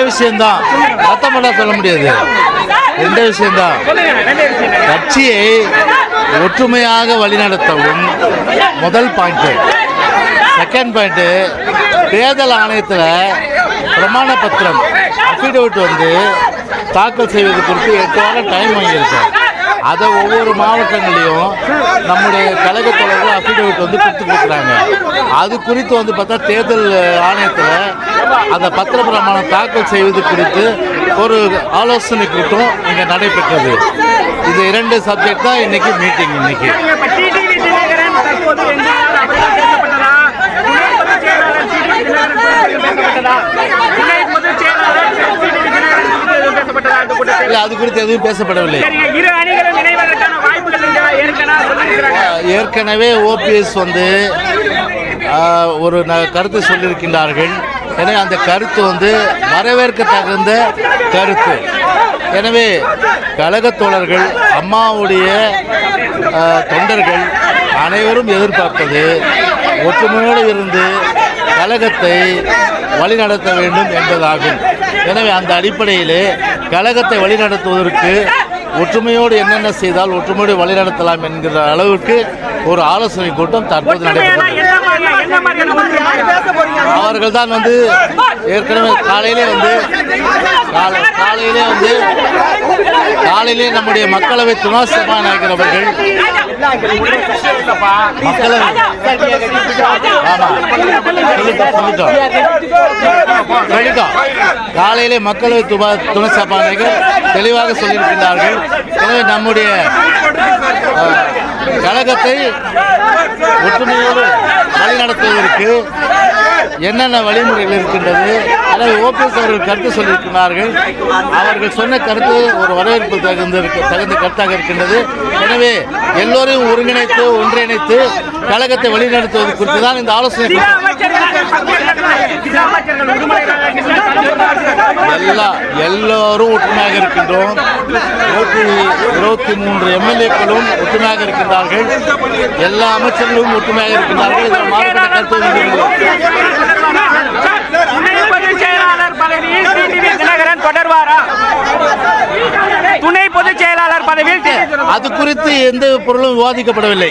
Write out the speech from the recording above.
விஷயம்தான் சத்தமெல்லாம் சொல்ல முடியாது. ரெண்டே விஷயம்தான். கட்சியை ஒற்றுமையாக வழிநடத்தவும் முதல் பாயிண்ட். செகண்ட் பாயிண்ட், தேர்தல் ஆணையத்தில் பிரமாண பத்திரம் அஃபிடவிட் தாக்கல் செய்வது குறித்து 8 வாரம் டைம் வாங்கியிருக்கோம். அதை ஒவ்வொரு மாவட்டங்களையும் நம்முடைய கழக தலைவர்கள் அஃபிடவிட் கொடுக்குறாங்க. அது குறித்து பார்த்தா தேர்தல் ஆணையத்தில் அந்த பத்திர பிரமாணம் தாக்கல் செய்வது குறித்து ஒரு ஆலோசனை கூட்டம் இங்கே நடைபெற்றது. இது 2 சப்ஜெக்ட் தான் இன்னைக்கு மீட்டிங். இன்னைக்கு அது குறித்து எதுவும் பேசப்படவில்லை. ஏற்கனவே ஓபிஎஸ் ஒரு கருத்து சொல்லியிருக்கின்றார்கள். எனவே அந்த கருத்து வரவேற்க தகுந்த கருத்து. எனவே கழக தோழர்கள், அம்மாவுடைய தொண்டர்கள் அனைவரும் எதிர்பார்ப்பது ஒற்றுமையோடு இருந்து கழகத்தை வழிநடத்த வேண்டும் என்பதாகும். எனவே அந்த அடிப்படையிலே கழகத்தை வழிநடத்துவதற்கு ஒற்றுமையோடு என்னென்ன செய்தால் ஒற்றுமையோடு வழிநடத்தலாம் என்கிற அளவுக்கு ஒரு ஆலோசனை கூட்டம் தற்போது நடைபெற்றது. அவர்கள் தான் ஏற்கனவே காலையிலே நம்முடைய மக்களவை துணை சபாநாயகர் அவர்கள் காலையிலே மக்களவை துணை சபாநாயகர் தெளிவாக சொல்லியிருக்கிறார்கள். எனவே நம்முடைய கழகத்தை ஒற்றுமையோடு வழிநடத்துவதற்கு என்னென்ன வழிமுறைகள் இருக்கின்றது, எனவே ஓபிஎஸ் அவர்கள் கருத்து சொல்லியிருக்கிறார்கள். அவர்கள் சொன்ன கருத்து ஒரு வரவேற்பு தகுந்த கருத்தாக இருக்கின்றது. எனவே எல்லோரையும் ஒருங்கிணைத்து ஒன்றிணைத்து கழகத்தை வழிநடத்துவது குறித்து தான் இந்த ஆலோசனை. எல்லோரும் ஒற்றுமையாக இருக்கின்றோம். 23 எம்எல்ஏக்களும் ஒற்றுமையாக இருக்கின்றார்கள். எல்லா அமைச்சர்களும் ஒற்றுமையாக இருக்கின்றார்கள். இதில் மாறுபட்ட கருத்து துணை பொதுச் செயலாளர் பதவியில் அது குறித்து எந்த பொருளும் விவாதிக்கப்படவில்லை.